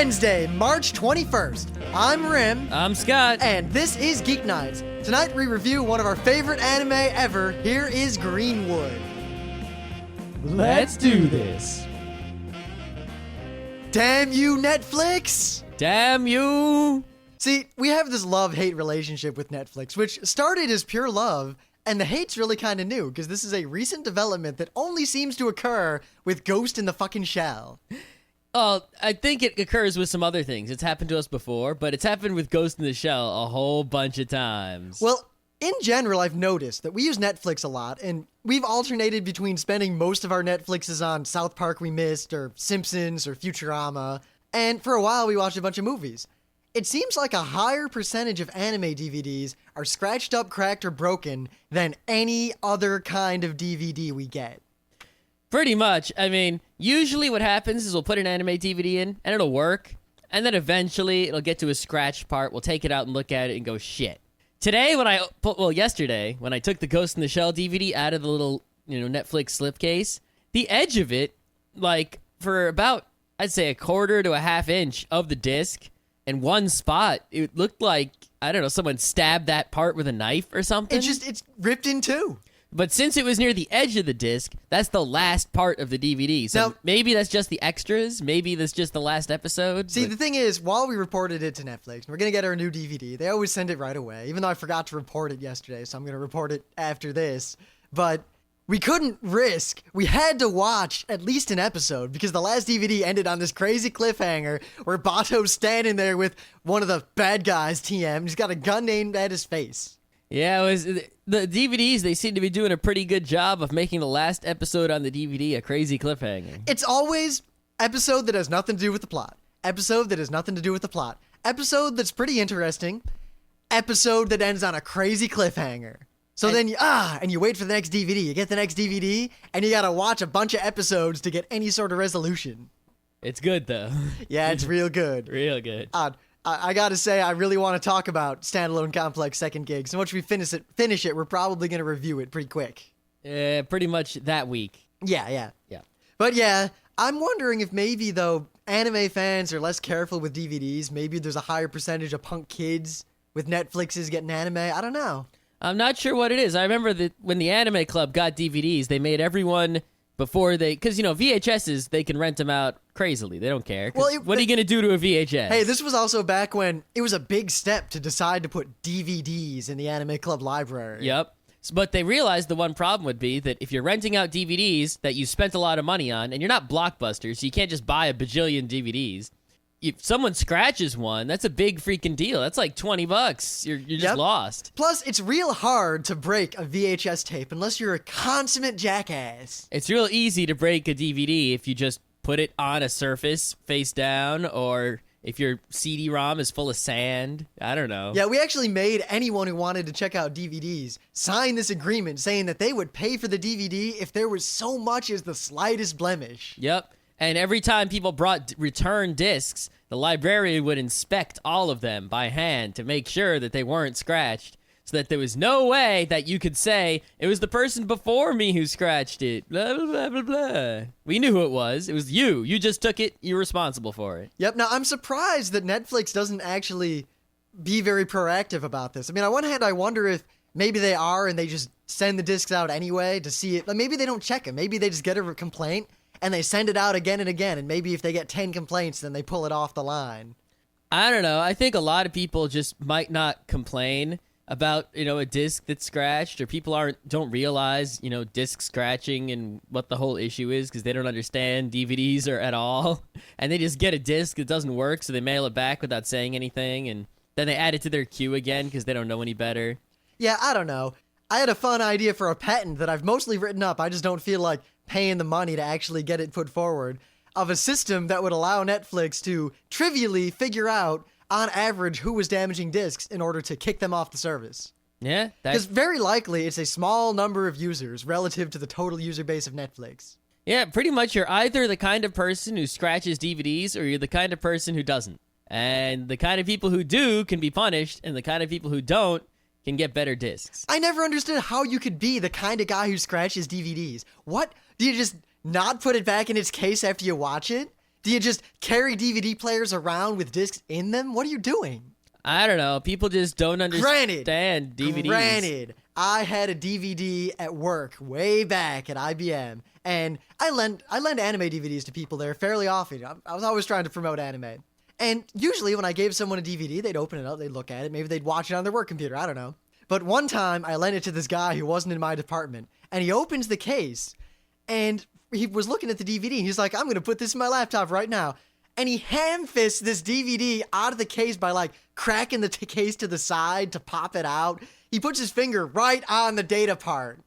Wednesday, March 21st. I'm Rim. I'm Scott. And this is Geeknights. Tonight we review one of our favorite anime ever. Here is Greenwood. Let's do this. Damn you, Netflix! Damn you! See, we have this love-hate relationship with Netflix, which started as pure love, and the hate's really kind of new, because this is a recent development that only seems to occur with Ghost in the fucking Shell. Oh, I think it occurs with some other things. It's happened to us before, but it's happened with Ghost in the Shell a whole bunch of times. Well, in general, I've noticed that we use Netflix a lot, and we've alternated between spending most of our Netflixes on South Park We Missed, or Simpsons, or Futurama, and for a while we watched a bunch of movies. It seems like a higher percentage of anime DVDs are scratched up, cracked, or broken than any other kind of DVD we get. Pretty much. I mean, usually what happens is we'll put an anime DVD in, and it'll work, and then eventually it'll get to a scratched part, we'll take it out and look at it and go, shit. Yesterday, when I took the Ghost in the Shell DVD out of the little, Netflix slipcase, the edge of it, for about, I'd say a quarter to a half inch of the disc, in one spot, it looked like, I don't know, someone stabbed that part with a knife or something. It's ripped in two. But since it was near the edge of the disc, that's the last part of the DVD. So now, maybe that's just the extras. Maybe that's just the last episode. See, the thing is, while we reported it to Netflix, we're going to get our new DVD. They always send it right away, even though I forgot to report it yesterday, so I'm going to report it after this. But we couldn't risk. We had to watch at least an episode because the last DVD ended on this crazy cliffhanger where Bato's standing there with one of the bad guys, TM. He's got a gun aimed at his face. Yeah, it was the DVDs. They seem to be doing a pretty good job of making the last episode on the DVD a crazy cliffhanger. It's always episode that has nothing to do with the plot. Episode that has nothing to do with the plot. Episode that's pretty interesting. Episode that ends on a crazy cliffhanger. So then you wait for the next DVD. You get the next DVD, and you gotta watch a bunch of episodes to get any sort of resolution. It's good, though. Yeah, it's real good. Real good. I gotta say, I really want to talk about Standalone Complex Second Gig. So once we finish it, we're probably gonna review it pretty quick. Yeah, pretty much that week. Yeah. But yeah, I'm wondering if maybe, though, anime fans are less careful with DVDs. Maybe there's a higher percentage of punk kids with Netflixes getting anime. I don't know. I'm not sure what it is. I remember that when the Anime Club got DVDs, they made everyone before because VHSs, they can rent them out crazily. They don't care. What are you going to do to a VHS? Hey, this was also back when it was a big step to decide to put DVDs in the Anime Club library. Yep. But they realized the one problem would be that if you're renting out DVDs that you spent a lot of money on, and you're not Blockbuster, so you can't just buy a bajillion DVDs. If someone scratches one, that's a big freaking deal. That's like $20. You're just lost. Plus, it's real hard to break a VHS tape unless you're a consummate jackass. It's real easy to break a DVD if you just put it on a surface face down, or if your CD-ROM is full of sand. I don't know. Yeah, we actually made anyone who wanted to check out DVDs sign this agreement saying that they would pay for the DVD if there was so much as the slightest blemish. Yep. And every time people brought return discs, the librarian would inspect all of them by hand to make sure that they weren't scratched, so that there was no way that you could say, it was the person before me who scratched it, blah, blah, blah, blah, blah. We knew who it was. It was you. You just took it. You're responsible for it. Yep. Now, I'm surprised that Netflix doesn't actually be very proactive about this. I mean, on one hand, I wonder if maybe they are and they just send the discs out anyway to see it. Like, maybe they don't check them. Maybe they just get a complaint and they send it out again and again, and maybe if they get 10 complaints, then they pull it off the line. I don't know. I think a lot of people just might not complain about, a disc that's scratched, or people don't realize, disc scratching and what the whole issue is because they don't understand DVDs or at all, and they just get a disc that doesn't work, so they mail it back without saying anything, and then they add it to their queue again because they don't know any better. Yeah, I don't know. I had a fun idea for a patent that I've mostly written up. I just don't feel like paying the money to actually get it put forward, of a system that would allow Netflix to trivially figure out, on average, who was damaging discs in order to kick them off the service. Yeah. Because very likely it's a small number of users relative to the total user base of Netflix. Yeah, pretty much you're either the kind of person who scratches DVDs or you're the kind of person who doesn't. And the kind of people who do can be punished, and the kind of people who don't can get better discs. I never understood how you could be the kind of guy who scratches DVDs. What? Do you just not put it back in its case after you watch it? Do you just carry DVD players around with discs in them? What are you doing? I don't know. People just don't understand DVDs. Granted, I had a DVD at work way back at IBM, and I lend anime DVDs to people there fairly often. I was always trying to promote anime. And usually when I gave someone a DVD, they'd open it up, they'd look at it, maybe they'd watch it on their work computer, I don't know. But one time, I lent it to this guy who wasn't in my department, and he opens the case, and he was looking at the DVD, and he's like, I'm going to put this in my laptop right now. And he ham-fists this DVD out of the case by, like, cracking the case to the side to pop it out. He puts his finger right on the data part.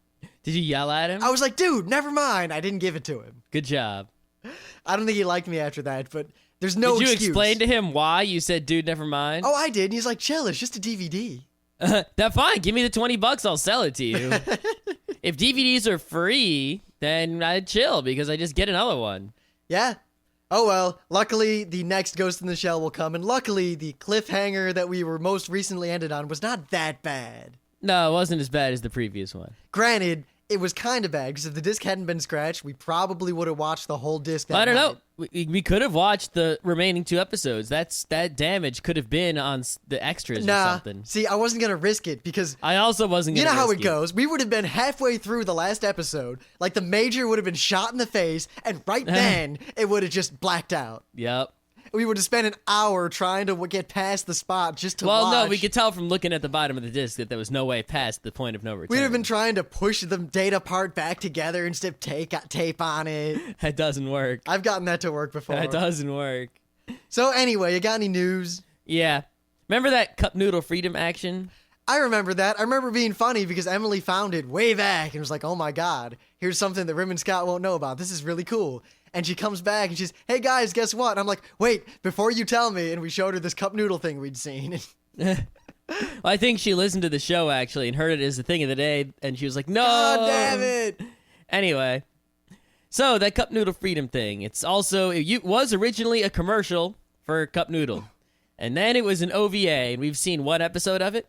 Did you yell at him? I was like, dude, never mind. I didn't give it to him. Good job. I don't think he liked me after that, but there's no excuse. Did you explain to him why you said, dude, never mind? Oh, I did. And he's like, chill, it's just a DVD. That's fine. Give me the $20. I'll sell it to you. If DVDs are free, then I'd chill because I just get another one. Yeah. Oh well, luckily the next Ghost in the Shell will come, and luckily the cliffhanger that we were most recently ended on was not that bad. No, it wasn't as bad as the previous one. Granted, it was kind of bad, because if the disc hadn't been scratched, we probably would have watched the whole disc that I don't night. know. We could have watched the remaining 2 episodes. That damage could have been on the extras or something. See, I wasn't going to risk it, because... I also wasn't going to risk it. You know how it goes. We would have been halfway through the last episode, like the Major would have been shot in the face, and right then, it would have just blacked out. Yep. We would have spent an hour trying to get past the spot just to watch. Well, no, we could tell from looking at the bottom of the disc that there was no way past the point of no return. We'd have been trying to push the data part back together and stick tape on it. That doesn't work. I've gotten that to work before. That doesn't work. So anyway, you got any news? Yeah. Remember that Cup Noodle Freedom action? I remember that. I remember being funny because Emily found it way back and was like, oh my god, here's something that Rim and Scott won't know about. This is really cool. And she comes back and she's, hey guys, guess what? And I'm like, wait, before you tell me. And we showed her this cup noodle thing we'd seen. Well, I think she listened to the show actually and heard it as the thing of the day. And she was like, no. God damn it. Anyway, so that Cup Noodle Freedom thing, it was originally a commercial for Cup Noodle. And then it was an OVA, and we've seen one episode of it.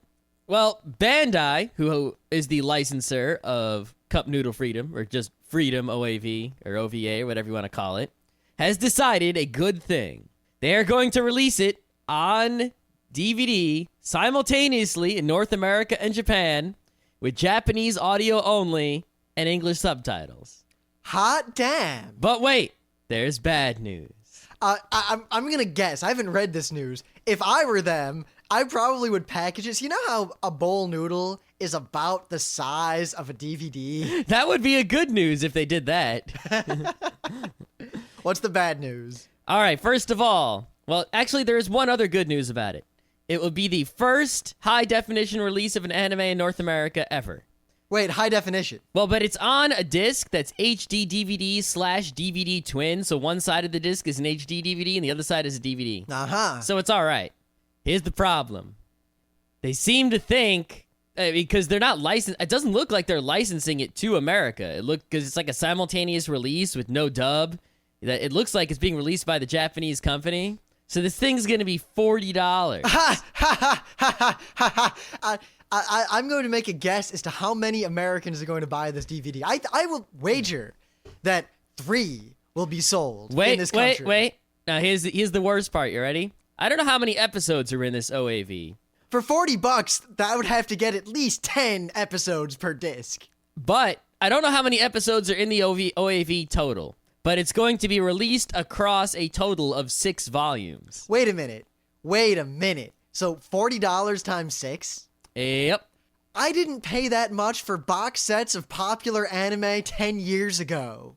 Well, Bandai, who is the licensor of Cup Noodle Freedom, or just Freedom OAV, or OVA, or whatever you want to call it, has decided a good thing. They are going to release it on DVD simultaneously in North America and Japan with Japanese audio only and English subtitles. Hot damn. But wait, there's bad news. I'm going to guess. I haven't read this news. If I were them, I probably would package it. So you know how a bowl noodle is about the size of a DVD? That would be a good news if they did that. What's the bad news? All right, first of all, well, actually, there is one other good news about it. It will be the first high-definition release of an anime in North America ever. Wait, high definition? Well, but it's on a disc that's HD DVD/DVD twin, so one side of the disc is an HD DVD and the other side is a DVD. Uh-huh. So it's all right. Here's the problem. They seem to think, because they're not licensed, it doesn't look like they're licensing it to America. Because it's like a simultaneous release with no dub. It looks like it's being released by the Japanese company. So this thing's going to be $40. I'm going to make a guess as to how many Americans are going to buy this DVD. I will wager that 3 will be sold in this country. Wait. Now, here's the worst part. You ready? I don't know how many episodes are in this OAV. For $40, that would have to get at least 10 episodes per disc. But I don't know how many episodes are in the OAV total. But it's going to be released across a total of 6 volumes. Wait a minute. So $40 times 6? Yep. I didn't pay that much for box sets of popular anime 10 years ago.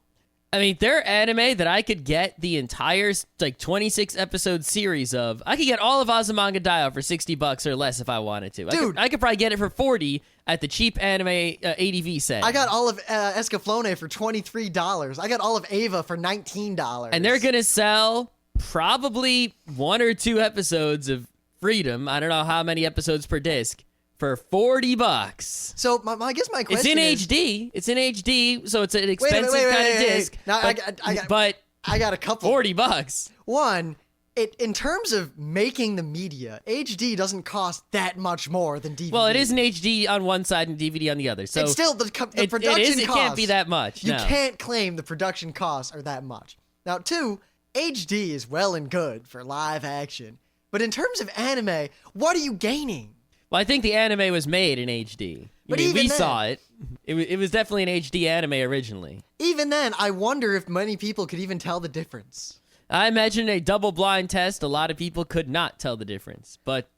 I mean, they're anime that I could get the entire, 26 episode series of. I could get all of Azumanga Daioh for $60 or less if I wanted to. Dude. I could probably get it for $40 at the cheap anime ADV set. I got all of Escaflowne for $23. I got all of Ava for $19. And they're going to sell probably 1 or 2 episodes of Freedom. I don't know how many episodes per disc. For $40. So I guess my question is... It's in HD, so it's an expensive kind of disc. Now, I got a couple. $40. One, in terms of making the media, HD doesn't cost that much more than DVD. Well, it is an HD on one side and DVD on the other. So it's still the production costs. It can't be that much. You no. can't claim the production costs are that much. Now, 2, HD is well and good for live action, but in terms of anime, what are you gaining? Well, I think the anime was made in HD. But we even then- saw it. It was definitely an HD anime originally. Even then, I wonder if many people could even tell the difference. I imagine a double-blind test, a lot of people could not tell the difference. But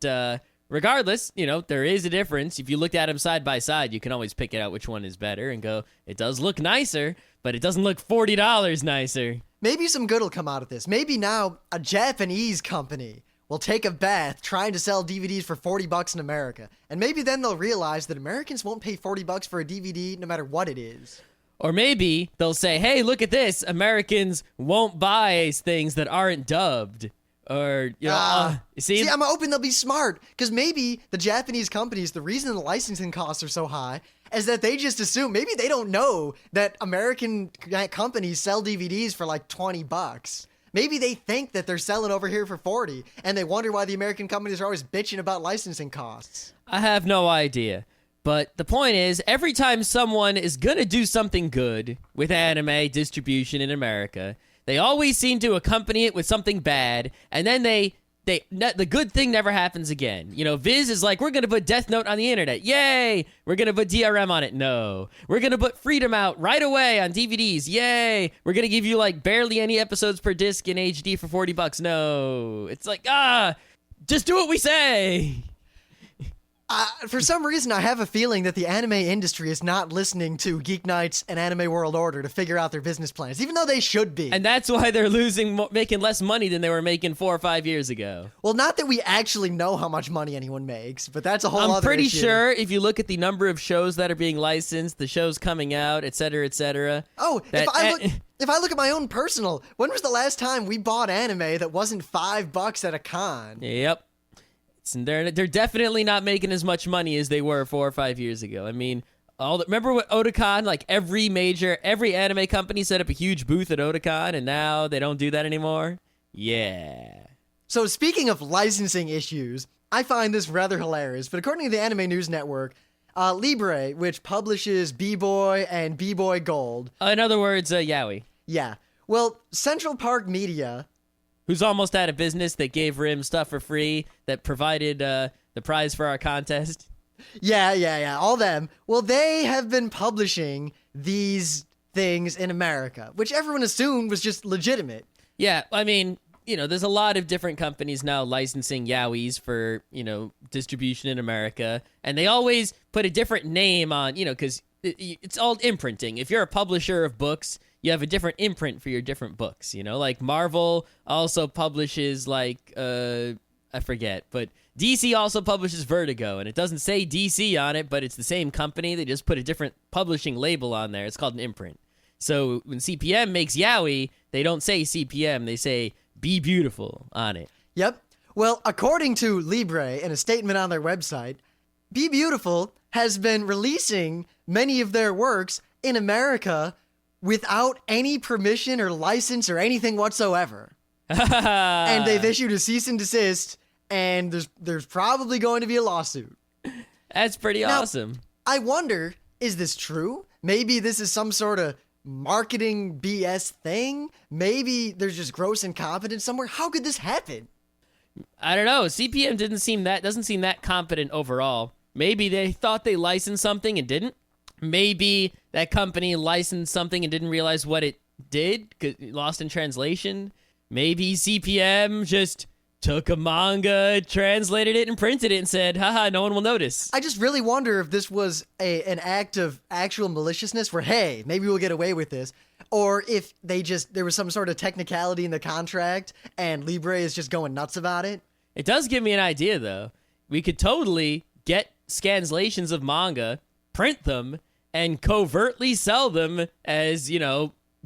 regardless, there is a difference. If you looked at them side by side, you can always pick it out which one is better and go, it does look nicer, but it doesn't look $40 nicer. Maybe some good will come out of this. Maybe now a Japanese company will take a bath trying to sell DVDs for $40 in America. And maybe then they'll realize that Americans won't pay $40 for a DVD no matter what it is. Or maybe they'll say, hey, look at this. Americans won't buy things that aren't dubbed. Or, see, I'm hoping they'll be smart. Because maybe the Japanese companies, the reason the licensing costs are so high is that they just assume, maybe they don't know that American companies sell DVDs for like $20. Maybe they think that they're selling over here for 40, and they wonder why the American companies are always bitching about licensing costs. I have no idea. But the point is, every time someone is going to do something good with anime distribution in America, they always seem to accompany it with something bad, and then the good thing never happens again. Viz is like, we're going to put Death Note on the internet. Yay! We're going to put DRM on it. No. We're going to put Freedom out right away on DVDs. Yay! We're going to give you like barely any episodes per disc in HD for $40. No. It's like, just do what we say. For some reason, I have a feeling that the anime industry is not listening to Geeknights and Anime World Order to figure out their business plans, even though they should be. And that's why they're making less money than they were making 4 or 5 years ago. Well, not that we actually know how much money anyone makes, but that's a whole other issue. I'm pretty sure if you look at the number of shows that are being licensed, the shows coming out, et cetera, et cetera. Oh, if I look at my own personal, when was the last time we bought anime that wasn't $5 at a con? Yep. And they're definitely not making as much money as they were 4 or 5 years ago. I mean, remember what Otakon, like every anime company set up a huge booth at Otakon, and now they don't do that anymore? Yeah. So speaking of licensing issues, I find this rather hilarious, but according to the Anime News Network, Libre, which publishes B-Boy and B-Boy Gold. In other words, Yaoi. Yeah. Well, Central Park Media, who's almost out of business, that gave Rim stuff for free, that provided the prize for our contest. Yeah, all them. Well, they have been publishing these things in America, which everyone assumed was just legitimate. Yeah, I mean, there's a lot of different companies now licensing yaois for, distribution in America, and they always put a different name on, because it's all imprinting. If you're a publisher of books, you have a different imprint for your different books, like Marvel also publishes I forget, but DC also publishes Vertigo, and it doesn't say DC on it, but it's the same company. They just put a different publishing label on there. It's called an imprint. So when CPM makes yaoi, they don't say CPM, they say Be Beautiful on it. Yep. Well, according to Libre, in a statement on their website, Be Beautiful has been releasing many of their works in America without any permission or license or anything whatsoever. And they've issued a cease and desist, and there's probably going to be a lawsuit. That's pretty awesome. I wonder, is this true? Maybe this is some sort of marketing BS thing? Maybe there's just gross incompetence somewhere? How could this happen? I don't know. CPM doesn't seem that competent overall. Maybe they thought they licensed something and didn't. Maybe that company licensed something and didn't realize what it did, 'cause lost in translation. Maybe CPM just took a manga, translated it, and printed it and said, haha, no one will notice. I just really wonder if this was an act of actual maliciousness where, hey, maybe we'll get away with this. Or if there was some sort of technicality in the contract and Libre is just going nuts about it. It does give me an idea, though. We could totally get scanslations of manga, print them, and covertly sell them as,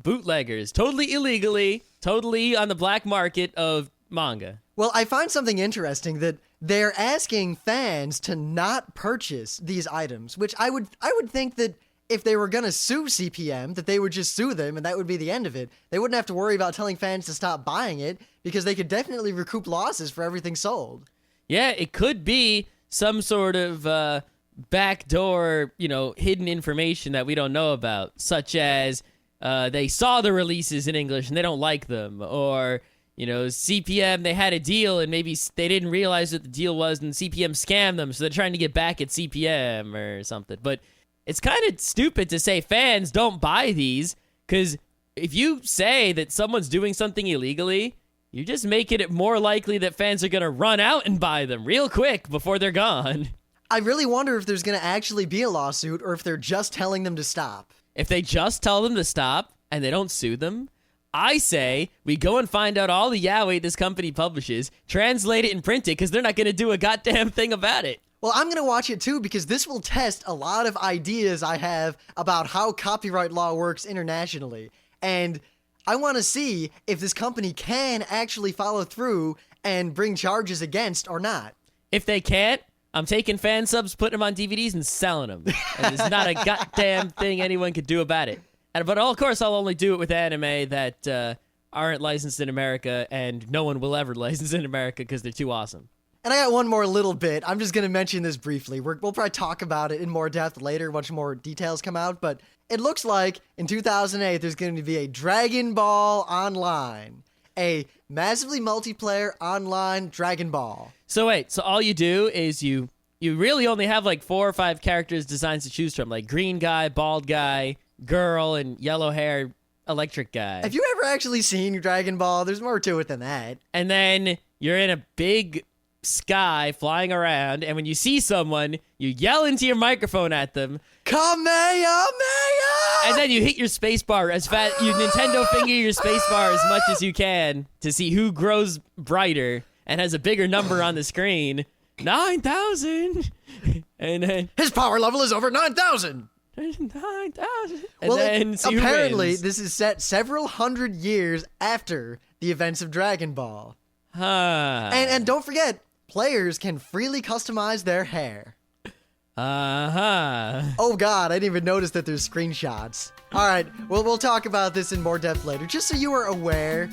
bootleggers. Totally illegally, totally on the black market of manga. Well, I find something interesting that they're asking fans to not purchase these items, which I would think that if they were going to sue CPM, that they would just sue them and that would be the end of it. They wouldn't have to worry about telling fans to stop buying it because they could definitely recoup losses for everything sold. Yeah, it could be some sort of backdoor, hidden information that we don't know about, such as they saw the releases in English and they don't like them, or CPM, they had a deal and maybe they didn't realize what the deal was and CPM scammed them, so they're trying to get back at CPM or something. But it's kind of stupid to say fans don't buy these, because if you say that someone's doing something illegally, you're just making it more likely that fans are going to run out and buy them real quick before they're gone. I really wonder if there's going to actually be a lawsuit or if they're just telling them to stop. If they just tell them to stop and they don't sue them, I say we go and find out all the yaoi this company publishes, translate it and print it, because they're not going to do a goddamn thing about it. Well, I'm going to watch it too, because this will test a lot of ideas I have about how copyright law works internationally. And I want to see if this company can actually follow through and bring charges against or not. If they can't, I'm taking fan subs, putting them on DVDs, and selling them. And there's not a goddamn thing anyone could do about it. But of course, I'll only do it with anime that aren't licensed in America, and no one will ever license in America because they're too awesome. And I got one more little bit. I'm just going to mention this briefly. We'll probably talk about it in more depth later once more details come out. But it looks like in 2008, there's going to be a Dragon Ball Online. A massively multiplayer online Dragon Ball. So wait, so all you do is you really only have like 4 or 5 characters designs to choose from, like green guy, bald guy, girl, and yellow hair electric guy. Have you ever actually seen Dragon Ball? There's more to it than that. And then you're in a big sky flying around, and when you see someone, you yell into your microphone at them, Kamehameha! and then you hit your space bar as fast. You Nintendo finger your space bar as much as you can to see who grows brighter and has a bigger number on the screen. 9,000, and then his power level is over 9,000. 9,000. Well, then apparently this is set several hundred years after the events of Dragon Ball. Huh. And don't forget, players can freely customize their hair. Uh-huh. Oh god, I didn't even notice that there's screenshots. Alright, well, we'll talk about this in more depth later, just so you are aware.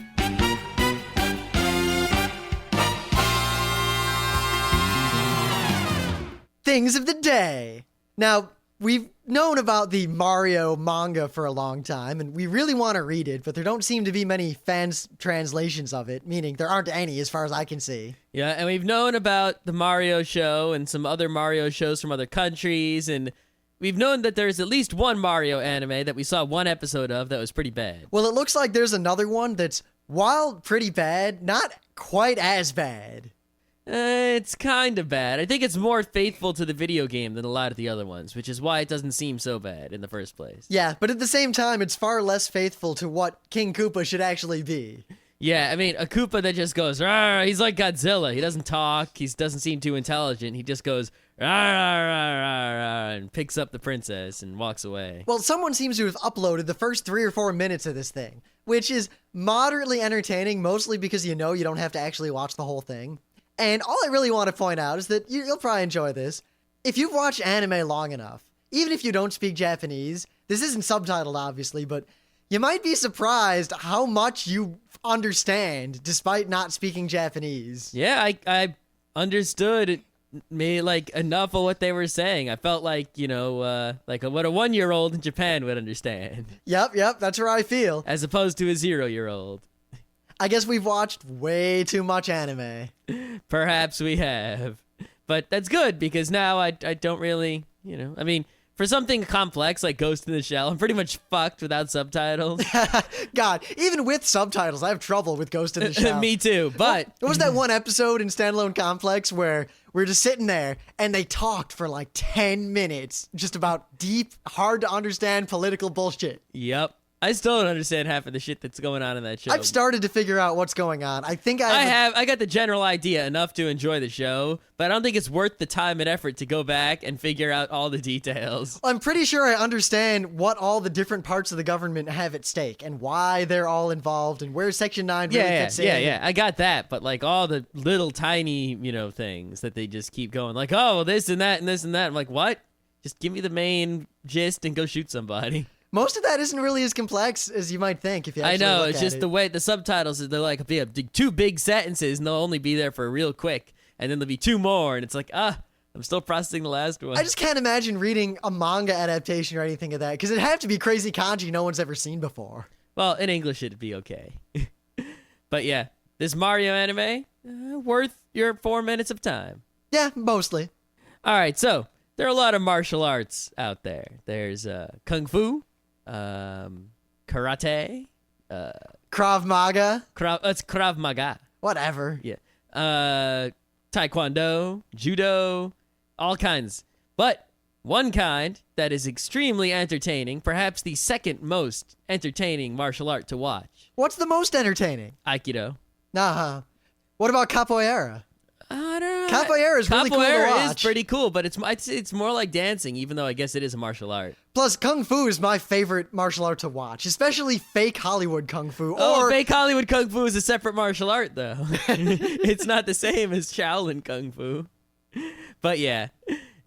Things of the day. Now, we've known about the Mario manga for a long time, and we really want to read it, but there don't seem to be many fans' translations of it, meaning there aren't any as far as I can see. Yeah, and we've known about the Mario show and some other Mario shows from other countries, and we've known that there's at least one Mario anime that we saw one episode of that was pretty bad. Well, it looks like there's another one that's, while pretty bad, not quite as bad. It's kind of bad. I think it's more faithful to the video game than a lot of the other ones, which is why it doesn't seem so bad in the first place. Yeah, but at the same time, it's far less faithful to what King Koopa should actually be. Yeah, I mean, a Koopa that just goes, "Rawr," he's like Godzilla. He doesn't talk. He doesn't seem too intelligent. He just goes, "Rawr, rawr, rawr, rawr, rawr," and picks up the princess and walks away. Well, someone seems to have uploaded the first 3 or 4 minutes of this thing, which is moderately entertaining, mostly because you don't have to actually watch the whole thing. And all I really want to point out is that you'll probably enjoy this. If you've watched anime long enough, even if you don't speak Japanese, this isn't subtitled obviously, but you might be surprised how much you understand despite not speaking Japanese. Yeah, I understood like enough of what they were saying. I felt like, like what a 1-year-old in Japan would understand. Yep, that's where I feel. As opposed to a 0-year-old. I guess we've watched way too much anime. Perhaps we have. But that's good, because now I don't really, I mean, for something complex like Ghost in the Shell, I'm pretty much fucked without subtitles. God, even with subtitles, I have trouble with Ghost in the Shell. Me too, but... What was that one episode in Standalone Complex where we're just sitting there and they talked for like 10 minutes just about deep, hard to understand political bullshit? Yep. I still don't understand half of the shit that's going on in that show. I've started to figure out what's going on. I think I got the general idea enough to enjoy the show, but I don't think it's worth the time and effort to go back and figure out all the details. I'm pretty sure I understand what all the different parts of the government have at stake and why they're all involved and where Section 9 really fits in. Yeah, I got that, but like all the little tiny, things that they just keep going like, oh, this and that and this and that. I'm like, what? Just give me the main gist and go shoot somebody. Most of that isn't really as complex as you might think if you actually look it's at just it. the way the subtitles, they're like be 2 big sentences and they'll only be there for real quick, and then there'll be 2 more, and it's like, I'm still processing the last one. I just can't imagine reading a manga adaptation or anything of that, because it'd have to be crazy kanji no one's ever seen before. Well, in English it'd be okay. But yeah, this Mario anime, worth your 4 minutes of time. Yeah, mostly. All right, so there are a lot of martial arts out there. There's kung fu, karate, Krav Maga. It's Krav Maga. Whatever. Yeah. Taekwondo, judo, all kinds. But one kind that is extremely entertaining, perhaps the second most entertaining martial art to watch. What's the most entertaining? Aikido. Nah. What about capoeira? I don't know. Capoeira is really cool to Capoeira watch. is pretty cool, but it's more like dancing, even though I guess it is a martial art. Plus, kung fu is my favorite martial art to watch, especially fake Hollywood kung fu. Oh, or fake Hollywood kung fu is a separate martial art, though. It's not the same as Shaolin kung fu. But yeah,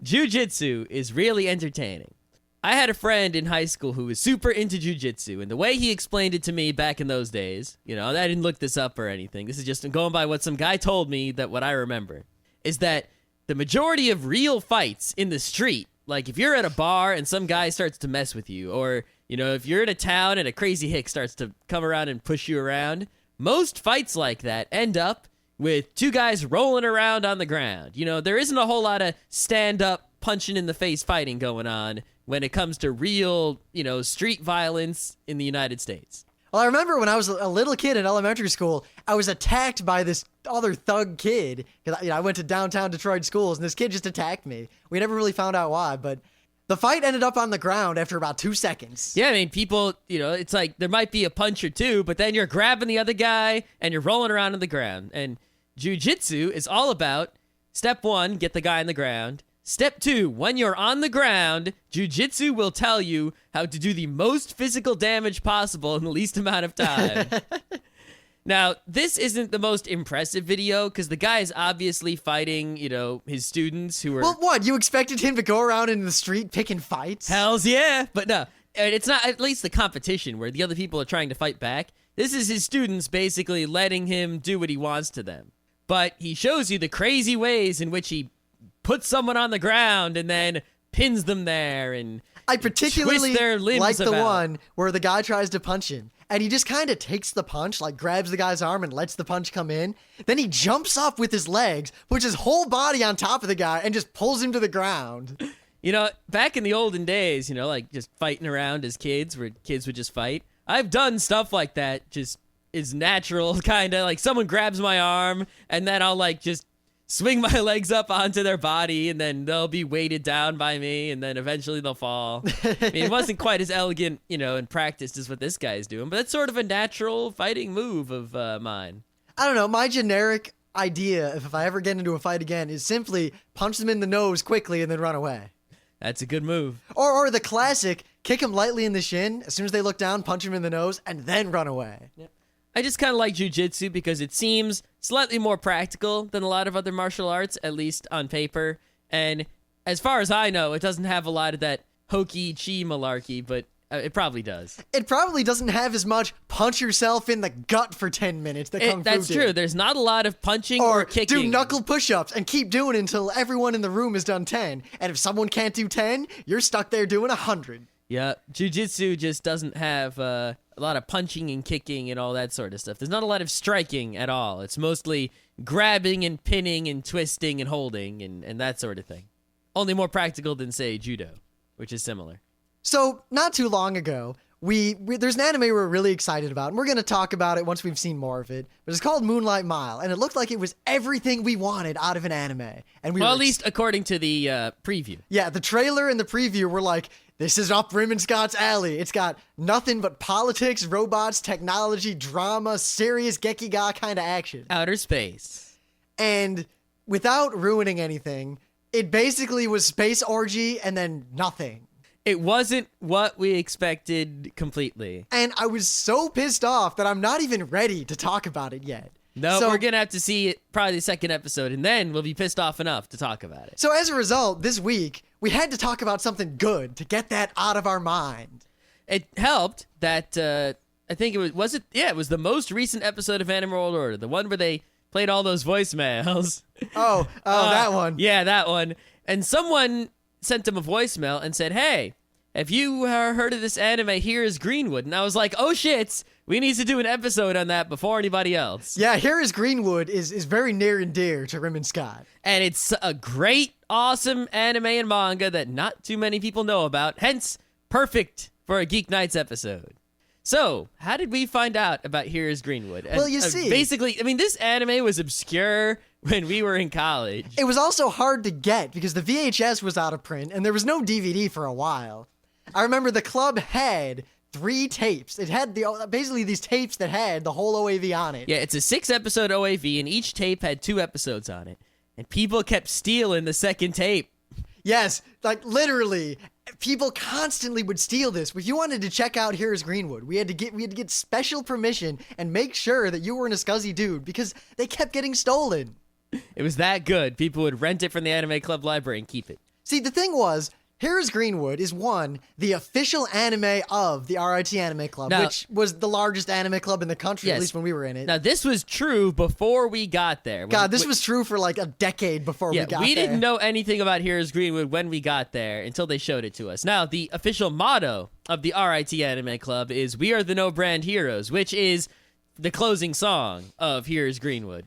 jiu-jitsu is really entertaining. I had a friend in high school who was super into jiu-jitsu, and the way he explained it to me back in those days, you know, I didn't look this up or anything. This is just going by what some guy told me, that what I remember, is that the majority of real fights in the street, like if you're at a bar and some guy starts to mess with you, or, you know, if you're in a town and a crazy hick starts to come around and push you around, most fights like that end up with two guys rolling around on the ground. You know, there isn't a whole lot of stand-up, punching in the face fighting going on when it comes to real, you know, street violence in the United States. Well, I remember when I was a little kid in elementary school, I was attacked by this other thug kid. 'Cause, you know, I went to downtown Detroit schools, and this kid just attacked me. We never really found out why, but the fight ended up on the ground after about 2 seconds. Yeah, I mean, people, you know, it's like there might be a punch or two, but then you're grabbing the other guy and you're rolling around on the ground. And jiu-jitsu is all about, step one, get the guy on the ground. Step two, when you're on the ground, jiu-jitsu will tell you how to do the most physical damage possible in the least amount of time. Now, this isn't the most impressive video because the guy is obviously fighting, you know, his students who are... Well, what? You expected him to go around in the street picking fights? Hells yeah! But no, it's not at least the competition where the other people are trying to fight back. This is his students basically letting him do what he wants to them. But he shows you the crazy ways in which he puts someone on the ground and then pins them there and I particularly twist their limbs like the about. one where the guy tries to punch him, and he just kind of takes the punch, like grabs the guy's arm and lets the punch come in. Then he jumps up with his legs, puts his whole body on top of the guy, and just pulls him to the ground. You know, back in the olden days, you know, like just fighting around as kids where kids would just fight. I've done stuff like that, just is natural, kind of like someone grabs my arm and then I'll like just swing my legs up onto their body and then they'll be weighted down by me and then eventually they'll fall. I mean, it wasn't quite as elegant, you know, and practiced as what this guy's doing, but that's sort of a natural fighting move of mine. I don't know, my generic idea, if I ever get into a fight again, is simply punch them in the nose quickly and then run away. That's a good move. Or the classic, kick them lightly in the shin, as soon as they look down, punch them in the nose, and then run away. Yep. I just kind of like jiu-jitsu because it seems slightly more practical than a lot of other martial arts, at least on paper. And as far as I know, it doesn't have a lot of that hokey chi malarkey, but it probably does. It probably doesn't have as much punch yourself in the gut for 10 minutes that Kung Fu That's did. true. There's not a lot of punching or kicking. Do knuckle push-ups and keep doing it until everyone in the room has done 10. And if someone can't do 10, you're stuck there doing 100. Yeah, jiu-jitsu just doesn't have a lot of punching and kicking and all that sort of stuff. There's not a lot of striking at all. It's mostly grabbing and pinning and twisting and holding and that sort of thing. Only more practical than, say, judo, which is similar. So, not too long ago, there's an anime we're really excited about, and we're going to talk about it once we've seen more of it, but it's called Moonlight Mile, and it looked like it was everything we wanted out of an anime. And Well, at least according to the preview. Yeah, the trailer and the preview were like, this is up Raymond Scott's alley. It's got nothing but politics, robots, technology, drama, serious Gekiga kind of action. Outer space. And without ruining anything, it basically was space orgy and then nothing. It wasn't what we expected completely. And I was so pissed off that I'm not even ready to talk about it yet. No, So- we're going to have to see it probably the second episode, and then we'll be pissed off enough to talk about it. So as a result, this week, we had to talk about something good to get that out of our mind. It helped that, I think it was the most recent episode of Anime World Order, the one where they played all those voicemails. Oh, that one. Yeah, that one. And someone sent him a voicemail and said, hey, have you heard of this anime, Here is Greenwood? And I was like, oh shit, we need to do an episode on that before anybody else. Yeah, Here is Greenwood is very near and dear to Rim and Scott. And it's a great, awesome anime and manga that not too many people know about, hence perfect for a Geeknights episode. So, how did we find out about Here is Greenwood? Well, you see. Basically, I mean, this anime was obscure when we were in college. It was also hard to get because the VHS was out of print and there was no DVD for a while. I remember the club had 3 tapes. It had basically these tapes that had the whole OAV on it. Yeah, it's a 6-episode OAV, and each tape had 2 episodes on it. And people kept stealing the second tape. Yes, like literally, people constantly would steal this. If you wanted to check out Here is Greenwood, we had to get special permission and make sure that you weren't a scuzzy dude because they kept getting stolen. It was that good. People would rent it from the Anime Club library and keep it. See, the thing was, Here is Greenwood is the official anime of the RIT Anime Club, now, which was the largest anime club in the country, yes. at least when we were in it. Now, this was true before we got there. This was true for like a decade before we got there. We didn't know anything about Here is Greenwood when we got there until they showed it to us. Now, the official motto of the RIT Anime Club is We Are the No Brand Heroes, which is the closing song of Here is Greenwood.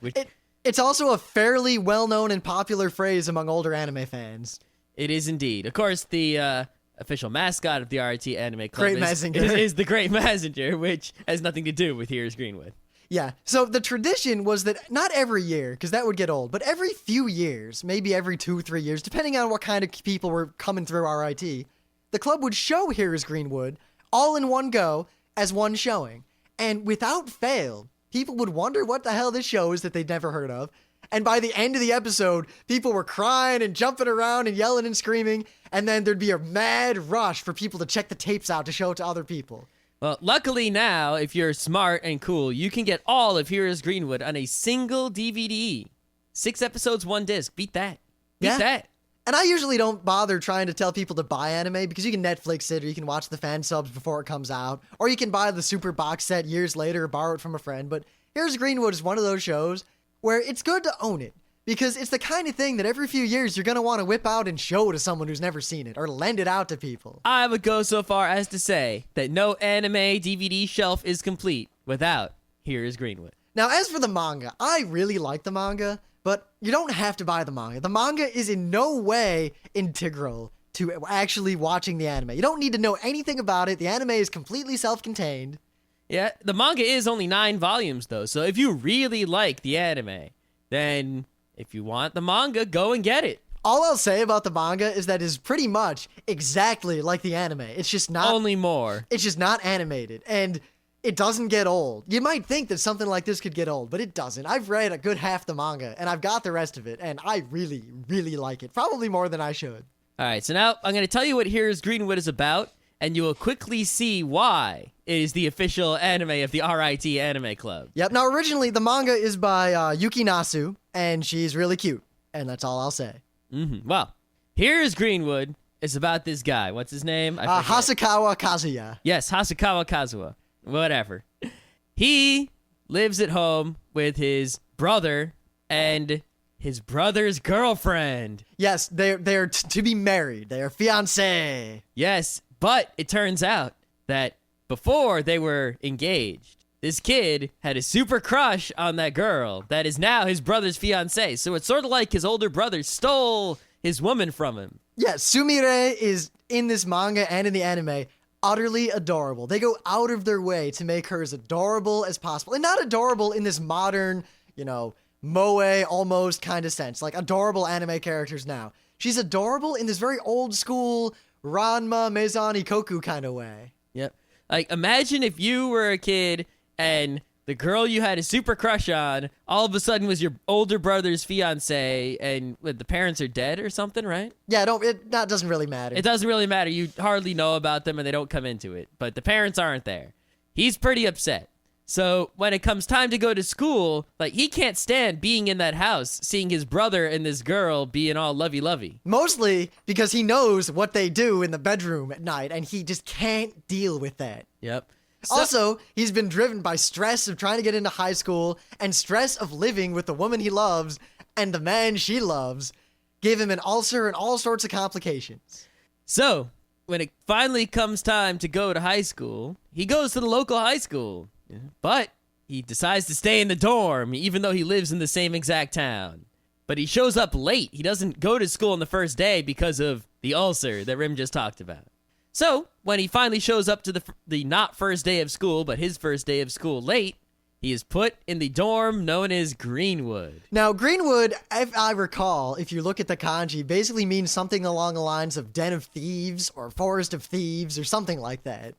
It's also a fairly well-known and popular phrase among older anime fans. It is indeed. Of course, the official mascot of the RIT Anime Club is the Great Messenger, which has nothing to do with Here is Greenwood. Yeah, so the tradition was that not every year, because that would get old, but every few years, maybe every 2-3 years, depending on what kind of people were coming through RIT, the club would show Here is Greenwood all in one go as one showing. And without fail, people would wonder what the hell this show is that they'd never heard of. And by the end of the episode, people were crying and jumping around and yelling and screaming. And then there'd be a mad rush for people to check the tapes out to show it to other people. Well, luckily now, if you're smart and cool, you can get all of Here is Greenwood on a single DVD. 6 episodes, 1 disc. Beat that. Beat that. And I usually don't bother trying to tell people to buy anime because you can Netflix it or you can watch the fan subs before it comes out. Or you can buy the super box set years later or borrow it from a friend. But Here's Greenwood is one of those shows where it's good to own it because it's the kind of thing that every few years you're going to want to whip out and show to someone who's never seen it or lend it out to people. I would go so far as to say that no anime DVD shelf is complete without Here is Greenwood. Now, as for the manga, I really like the manga, but you don't have to buy the manga. The manga is in no way integral to actually watching the anime. You don't need to know anything about it. The anime is completely self-contained. Yeah, the manga is only 9 volumes, though, so if you really like the anime, then if you want the manga, go and get it. All I'll say about the manga is that it's pretty much exactly like the anime. It's just not... Only more. It's just not animated, and it doesn't get old. You might think that something like this could get old, but it doesn't. I've read a good half the manga, and I've got the rest of it, and I really, really like it. Probably more than I should. All right, so now I'm going to tell you what Here is Greenwood is about, and you will quickly see why it is the official anime of the RIT Anime Club. Yep. Now, originally, the manga is by Yuki Nasu, and she's really cute. And that's all I'll say. Mm-hmm. Well, Here is Greenwood is about this guy. What's his name? Hasakawa Kazuya. Yes, Hasakawa Kazuya. Whatever. He lives at home with his brother and his brother's girlfriend. Yes, they're to be married. They are fiancé. Yes, but it turns out that before they were engaged, this kid had a super crush on that girl that is now his brother's fiancée. So it's sort of like his older brother stole his woman from him. Yeah, Sumire is, in this manga and in the anime, utterly adorable. They go out of their way to make her as adorable as possible. And not adorable in this modern, moe almost kind of sense. Like adorable anime characters now. She's adorable in this very old school Ranma Meizan Ikoku kind of way. Yep. Like, imagine if you were a kid and the girl you had a super crush on all of a sudden was your older brother's fiance and the parents are dead or something, right? Yeah, that doesn't really matter. It doesn't really matter. You hardly know about them and they don't come into it. But the parents aren't there. He's pretty upset. So when it comes time to go to school, he can't stand being in that house, seeing his brother and this girl being all lovey-lovey. Mostly because he knows what they do in the bedroom at night, and he just can't deal with that. Yep. Also, he's been driven by stress of trying to get into high school and stress of living with the woman he loves and the man she loves. give him an ulcer and all sorts of complications. So, when it finally comes time to go to high school, he goes to the local high school. But he decides to stay in the dorm, even though he lives in the same exact town. But he shows up late. He doesn't go to school on the first day because of the ulcer that Rim just talked about. So, when he finally shows up to the not first day of school, but his first day of school late, he is put in the dorm known as Greenwood. Now, Greenwood, if I recall, if you look at the kanji, basically means something along the lines of Den of Thieves or Forest of Thieves or something like that.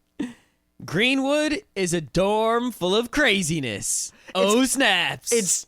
Greenwood is a dorm full of craziness. Oh, snaps.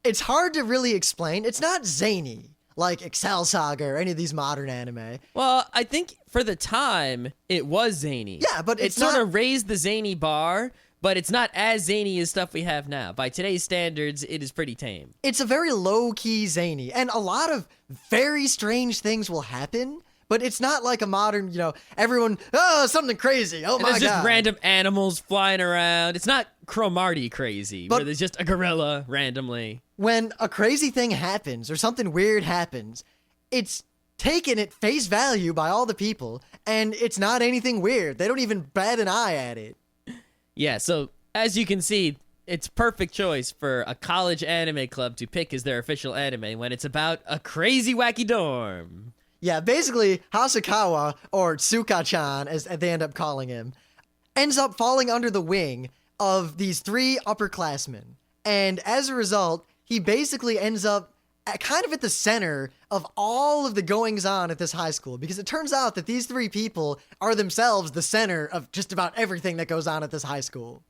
It's hard to really explain. It's not zany like Excel Saga or any of these modern anime. Well, I think for the time, it was zany. Yeah, but it sort of raised the zany bar, but it's not as zany as stuff we have now. By today's standards, it is pretty tame. It's a very low-key zany, and a lot of very strange things will happen, but it's not like a modern, everyone, something crazy, oh my god. There's just random animals flying around. It's not Cromartie crazy, where there's just a gorilla randomly. When a crazy thing happens, or something weird happens, it's taken at face value by all the people, and it's not anything weird. They don't even bat an eye at it. Yeah, so as you can see, it's perfect choice for a college anime club to pick as their official anime when it's about a crazy wacky dorm. Yeah, basically, Hasakawa, or Tsuka-chan, as they end up calling him, ends up falling under the wing of these three upperclassmen. And as a result, he basically ends up kind of at the center of all of the goings-on at this high school, because it turns out that these three people are themselves the center of just about everything that goes on at this high school.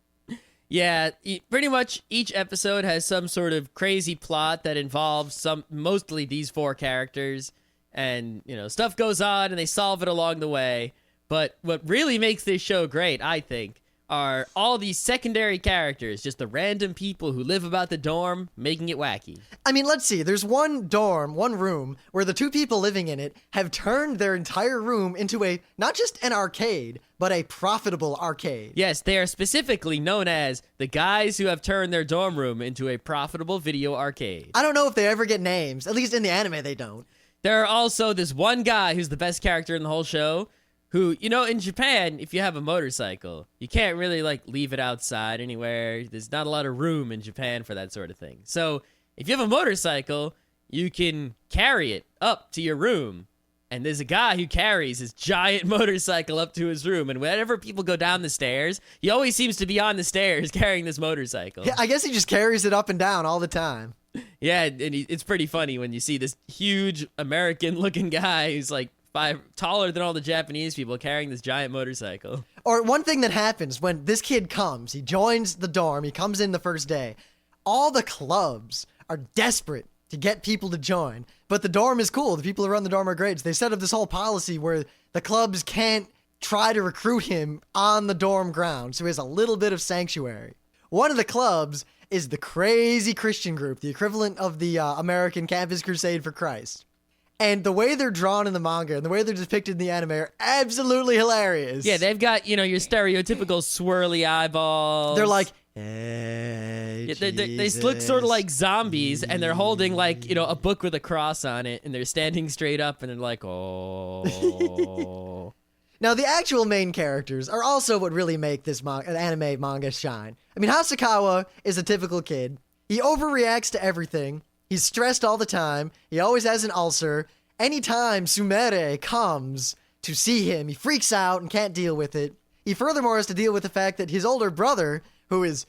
Yeah, pretty much each episode has some sort of crazy plot that involves mostly these four characters, and, stuff goes on and they solve it along the way. But what really makes this show great, I think, are all these secondary characters, just the random people who live about the dorm, making it wacky. I mean, let's see. There's one room, where the two people living in it have turned their entire room into not just an arcade, but a profitable arcade. Yes, they are specifically known as the guys who have turned their dorm room into a profitable video arcade. I don't know if they ever get names. At least in the anime, they don't. There are also this one guy who's the best character in the whole show, who, in Japan, if you have a motorcycle, you can't really, leave it outside anywhere. There's not a lot of room in Japan for that sort of thing. So, if you have a motorcycle, you can carry it up to your room. And there's a guy who carries his giant motorcycle up to his room. And whenever people go down the stairs, he always seems to be on the stairs carrying this motorcycle. Yeah, I guess he just carries it up and down all the time. Yeah, and it's pretty funny when you see this huge American-looking guy who's, taller than all the Japanese people carrying this giant motorcycle. Or one thing that happens when this kid comes, he joins the dorm, he comes in the first day, all the clubs are desperate to get people to join, but the dorm is cool. The people who run the dorm are great. So they set up this whole policy where the clubs can't try to recruit him on the dorm ground, so he has a little bit of sanctuary. One of the clubs is the Crazy Christian Group, the equivalent of the American Campus Crusade for Christ. And the way they're drawn in the manga and the way they're depicted in the anime are absolutely hilarious. Yeah, they've got, your stereotypical swirly eyeballs. They're like, hey, yeah, they look sort of like zombies, and they're holding, a book with a cross on it, and they're standing straight up, and they're like, oh. Now, the actual main characters are also what really make this anime manga shine. I mean, Hasakawa is a typical kid. He overreacts to everything. He's stressed all the time. He always has an ulcer. Anytime Sumire comes to see him, he freaks out and can't deal with it. He furthermore has to deal with the fact that his older brother, who is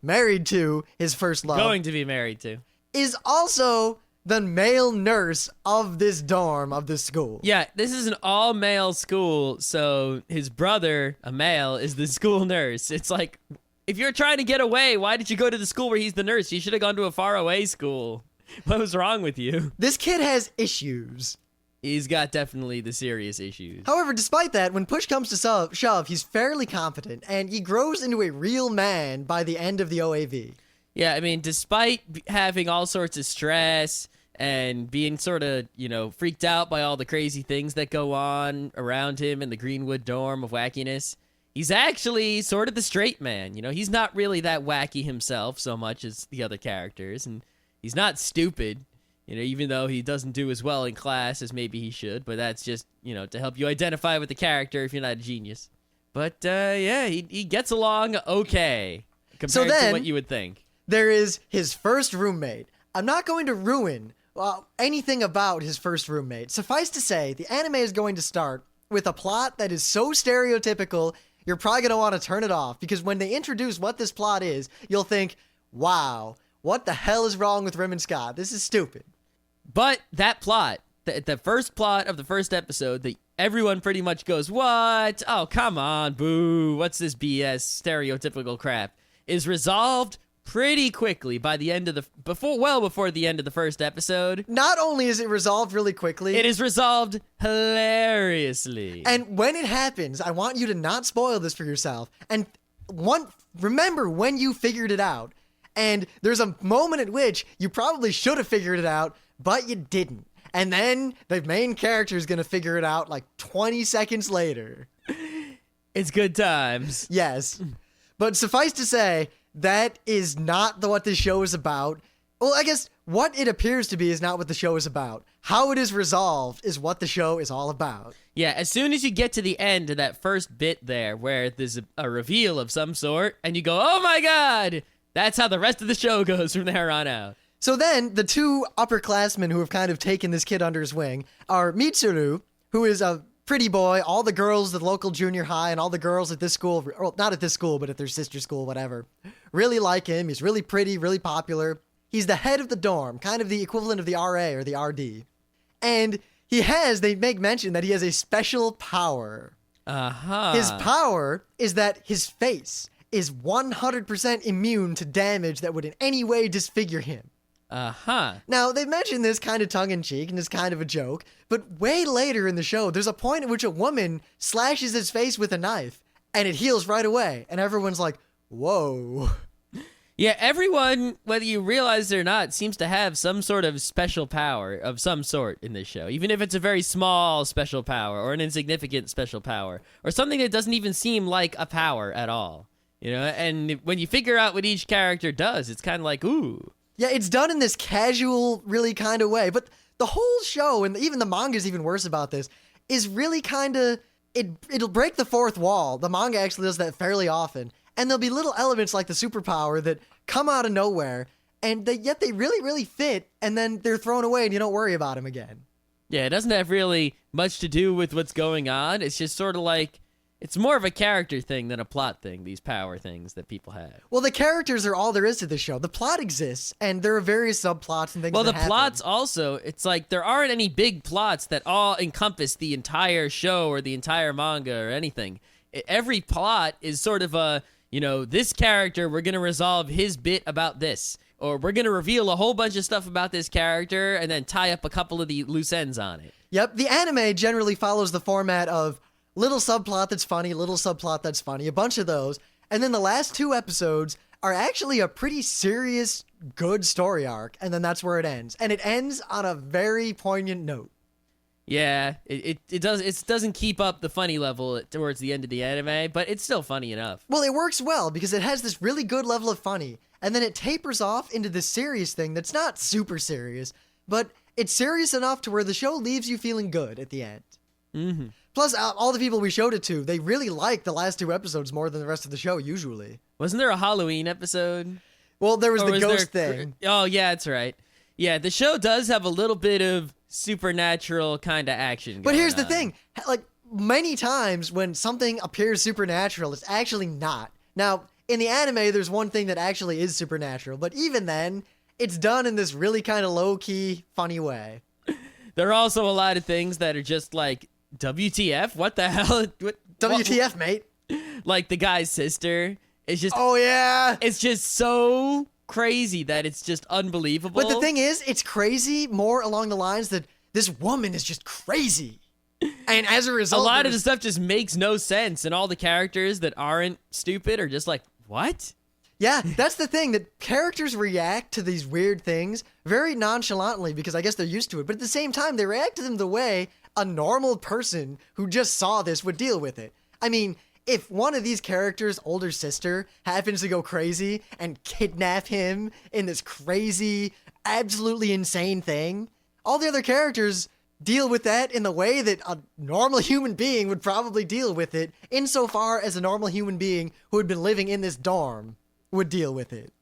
married to his first love, going to be married to, is also the male nurse of this dorm, of this school. Yeah, this is an all-male school, so his brother, a male, is the school nurse. It's like, if you're trying to get away, why did you go to the school where he's the nurse? You should have gone to a faraway school. What was wrong with you? This kid has issues. He's got definitely the serious issues. However, despite that, when push comes to shove, he's fairly competent, and he grows into a real man by the end of the OAV. Yeah, I mean, despite having all sorts of stress and being sort of, freaked out by all the crazy things that go on around him in the Greenwood dorm of wackiness, he's actually sort of the straight man. He's not really that wacky himself so much as the other characters, and he's not stupid. even though he doesn't do as well in class as maybe he should, but that's just, to help you identify with the character if you're not a genius. But, yeah, he gets along okay compared to what you would think. There is his first roommate. I'm not going to ruin anything about his first roommate. Suffice to say, the anime is going to start with a plot that is so stereotypical, you're probably going to want to turn it off, because when they introduce what this plot is, you'll think, wow, what the hell is wrong with Rim and Scott? This is stupid. But that plot, the first plot of the first episode, that everyone pretty much goes, what? Oh, come on, boo, what's this BS stereotypical crap, is resolved pretty quickly by the end of before the end of the first episode. Not only is it resolved really quickly, it is resolved hilariously. And when it happens, I want you to not spoil this for yourself. And remember when you figured it out. And there's a moment at which you probably should have figured it out, but you didn't. And then the main character is going to figure it out like 20 seconds later. It's good times. Yes. But suffice to say, that is not what this show is about. Well, I guess what it appears to be is not what the show is about. How it is resolved is what the show is all about. Yeah, as soon as you get to the end of that first bit there, where there's a reveal of some sort, and you go, oh my god! That's how the rest of the show goes from there on out. So then, the two upperclassmen who have kind of taken this kid under his wing are Mitsuru, who is a pretty boy. All the girls at the local junior high and all the girls at this school, well, not at this school, but at their sister school, whatever, really like him. He's really pretty, really popular. He's the head of the dorm, kind of the equivalent of the RA or the RD. And they make mention that he has a special power. Uh-huh. His power is that his face is 100% immune to damage that would in any way disfigure him. Uh-huh. Now, they mention this kind of tongue-in-cheek and it's kind of a joke, but way later in the show, there's a point at which a woman slashes his face with a knife, and it heals right away, and everyone's like, whoa. Yeah, everyone, whether you realize it or not, seems to have some sort of special power of some sort in this show, even if it's a very small special power or an insignificant special power or something that doesn't even seem like a power at all. And when you figure out what each character does, it's kind of like, ooh. Yeah, it's done in this casual, really kind of way. But the whole show, and even the manga's even worse about this, is really kind of, it'll break the fourth wall. The manga actually does that fairly often. And there'll be little elements like the superpower that come out of nowhere, and yet they really, really fit, and then they're thrown away and you don't worry about them again. Yeah, it doesn't have really much to do with what's going on. It's just sort of like, it's more of a character thing than a plot thing, these power things that people have. Well, the characters are all there is to the show. The plot exists, and there are various subplots and things Well, that the happen. plots also, it's like there aren't any big plots that all encompass the entire show or the entire manga or anything. Every plot is sort of a, this character, we're going to resolve his bit about this. Or we're going to reveal a whole bunch of stuff about this character and then tie up a couple of the loose ends on it. Yep, the anime generally follows the format of little subplot that's funny, little subplot that's funny, a bunch of those. And then the last two episodes are actually a pretty serious, good story arc. And then that's where it ends. And it ends on a very poignant note. Yeah, it doesn't keep up the funny level towards the end of the anime, but it's still funny enough. Well, it works well because it has this really good level of funny. And then it tapers off into this serious thing that's not super serious, but it's serious enough to where the show leaves you feeling good at the end. Mm-hmm. Plus, all the people we showed it to, they really like the last two episodes more than the rest of the show, usually. Wasn't there a Halloween episode? Well, there was the ghost thing. Oh, yeah, that's right. Yeah, the show does have a little bit of supernatural kind of action But going here's the on. thing. Like, many times when something appears supernatural, it's actually not. Now, in the anime, there's one thing that actually is supernatural, but even then, it's done in this really kind of low-key, funny way. There are also a lot of things that are just like, WTF? What the hell? WTF, mate? Like the guy's sister. It's just, Oh, yeah. it's just so crazy that it's just unbelievable. But the thing is, it's crazy more along the lines that this woman is just crazy. And as a a result, lot of the stuff just makes no sense, and all the characters that aren't stupid are just like, what? Yeah, that's the thing, that characters react to these weird things very nonchalantly because I guess they're used to it. But at the same time, they react to them the way a normal person who just saw this would deal with it. I mean, if one of these characters' older sister happens to go crazy and kidnap him in this crazy absolutely insane thing. All the other characters deal with that in the way that a normal human being would probably deal with it, insofar as a normal human being who had been living in this dorm would deal with it.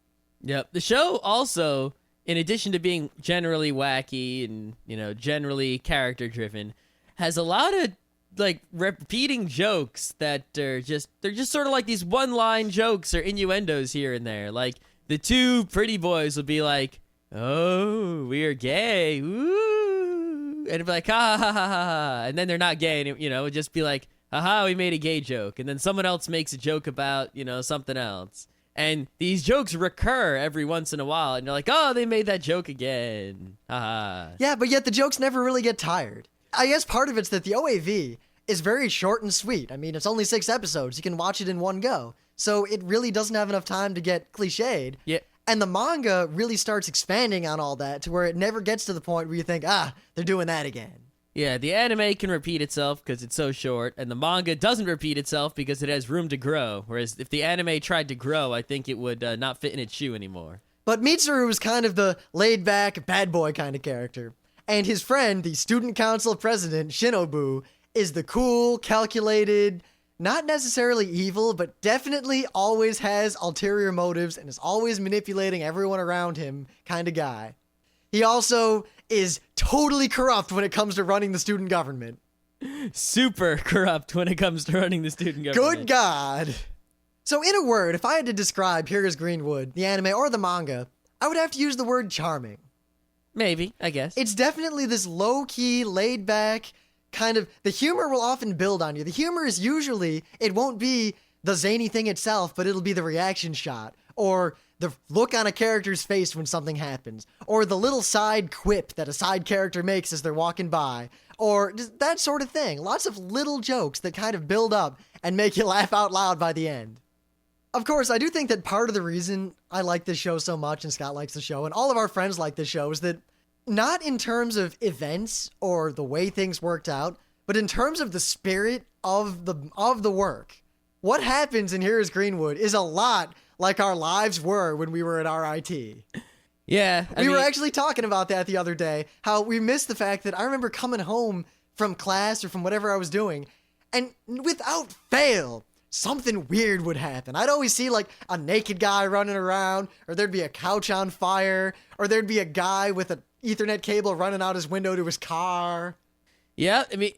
Yep. The show also, in addition to being generally wacky and, generally character driven, has a lot of like repeating jokes that they're just sort of like these one-line jokes or innuendos here and there. Like the two pretty boys would be like, "Oh, we are gay." Ooh. And it'd be like, "Ha ha ha ha ha." And then they're not gay, and it would just be like, "Haha, we made a gay joke." And then someone else makes a joke about, something else. And these jokes recur every once in a while, and you're like, "Oh, they made that joke again." Haha. Yeah, but yet the jokes never really get tired. I guess part of it's that the OAV is very short and sweet. I mean, it's only 6 episodes. You can watch it in one go. So it really doesn't have enough time to get cliched. Yeah. And the manga really starts expanding on all that to where it never gets to the point where you think, they're doing that again. Yeah, the anime can repeat itself because it's so short, and the manga doesn't repeat itself because it has room to grow. Whereas if the anime tried to grow, I think it would not fit in its shoe anymore. But Mitsuru is kind of the laid-back, bad boy kind of character. And his friend, the student council president, Shinobu, is the cool, calculated, not necessarily evil, but definitely always has ulterior motives and is always manipulating everyone around him kind of guy. He also is totally corrupt when it comes to running the student government. Super corrupt when it comes to running the student government. Good God. So in a word, if I had to describe Here is Greenwood, the anime or the manga, I would have to use the word charming. Maybe, I guess. It's definitely this low-key, laid-back kind of... The humor will often build on you. The humor is usually... It won't be the zany thing itself, but it'll be the reaction shot. Or the look on a character's face when something happens. Or the little side quip that a side character makes as they're walking by. Or just that sort of thing. Lots of little jokes that kind of build up and make you laugh out loud by the end. Of course, I do think that part of the reason I like this show so much and Scott likes the show and all of our friends like this show is that not in terms of events or the way things worked out, but in terms of the spirit of the work. What happens in Here is Greenwood is a lot like our lives were when we were at RIT. Yeah. We were actually talking about that the other day, how we missed the fact that I remember coming home from class or from whatever I was doing, and without fail, something weird would happen. I'd always see like a naked guy running around, or there'd be a couch on fire, or there'd be a guy with an Ethernet cable running out his window to his car. Yeah, I mean,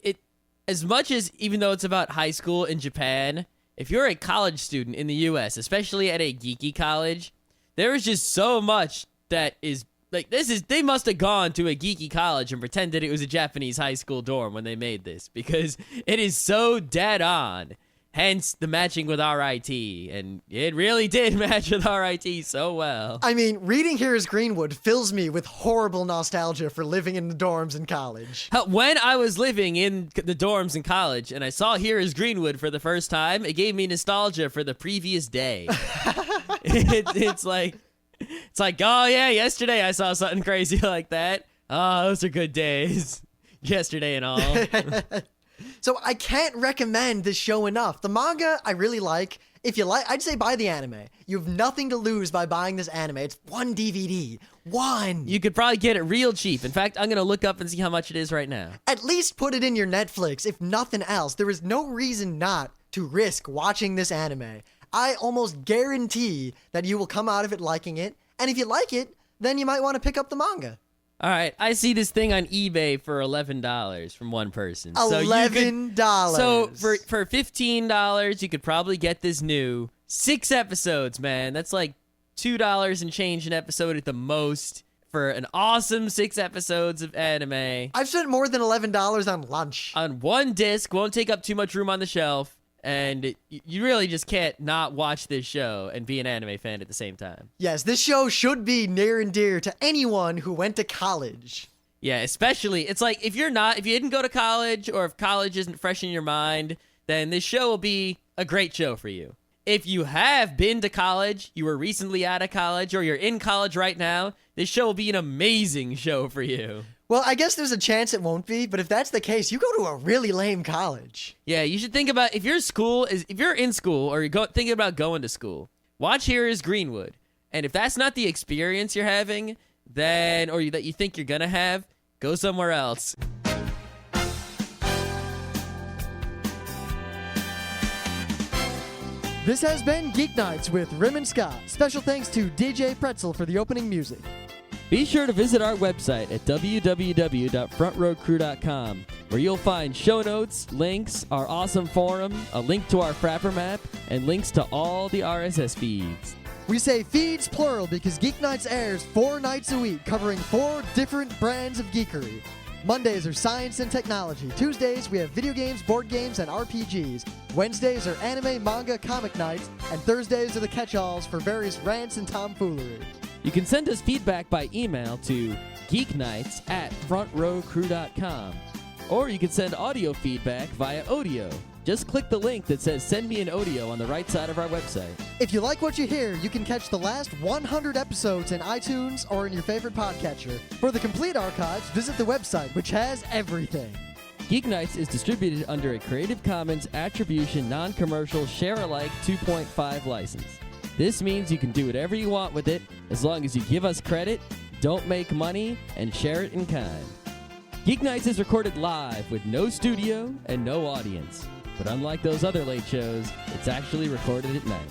as much as, even though it's about high school in Japan, if you're a college student in the US, especially at a geeky college, there is just so much that is, like, they must have gone to a geeky college and pretended it was a Japanese high school dorm when they made this, because it is so dead on. Hence the matching with RIT, and it really did match with RIT so well. I mean, reading Here is Greenwood fills me with horrible nostalgia for living in the dorms in college. When I was living in the dorms in college and I saw Here is Greenwood for the first time, it gave me nostalgia for the previous day. It's like, oh yeah, yesterday I saw something crazy like that. Oh, those are good days. Yesterday and all. So I can't recommend this show enough. The manga I really like. If you like, I'd say buy the anime. You have nothing to lose by buying this anime. It's one DVD. One. You could probably get it real cheap. In fact, I'm going to look up and see how much it is right now. At least put it in your Netflix, if nothing else. There is no reason not to risk watching this anime. I almost guarantee that you will come out of it liking it. And if you like it, then you might want to pick up the manga. All right, I see this thing on eBay for $11 from one person. $11. So for $15, you could probably get this new 6 episodes, man. That's like $2 and change an episode at the most for an awesome 6 episodes of anime. I've spent more than $11 on lunch. On one disc, won't take up too much room on the shelf. And you really just can't not watch this show and be an anime fan at the same time. Yes, this show should be near and dear to anyone who went to college. Yeah, especially, it's like, if you didn't go to college, or if college isn't fresh in your mind, then this show will be a great show for you. If you have been to college, you were recently out of college, or you're in college right now, this show will be an amazing show for you. Well, I guess there's a chance it won't be, but if that's the case, you go to a really lame college. Yeah, you should think about, if you're in school or you're thinking about going to school, watch Here is Greenwood. And if that's not the experience you're having, then or that you think you're going to have, go somewhere else. This has been Geeknights with Rim and Scott. Special thanks to DJ Pretzel for the opening music. Be sure to visit our website at www.frontrowcrew.com, where you'll find show notes, links, our awesome forum, a link to our Frapper map, and links to all the RSS feeds. We say feeds plural because Geeknights airs 4 nights a week, covering 4 different brands of geekery. Mondays are science and technology. Tuesdays, we have video games, board games, and RPGs. Wednesdays are anime, manga, comic nights. And Thursdays are the catch-alls for various rants and tomfoolery. You can send us feedback by email to geeknights@frontrowcrew.com. Or you can send audio feedback via Audio. Just click the link that says Send Me an Audio on the right side of our website. If you like what you hear, you can catch the last 100 episodes in iTunes or in your favorite podcatcher. For the complete archives, visit the website, which has everything. Geeknights is distributed under a Creative Commons Attribution Non-Commercial Share-alike 2.5 license. This means you can do whatever you want with it as long as you give us credit, don't make money, and share it in kind. Geeknights is recorded live with no studio and no audience. But unlike those other late shows, it's actually recorded at night.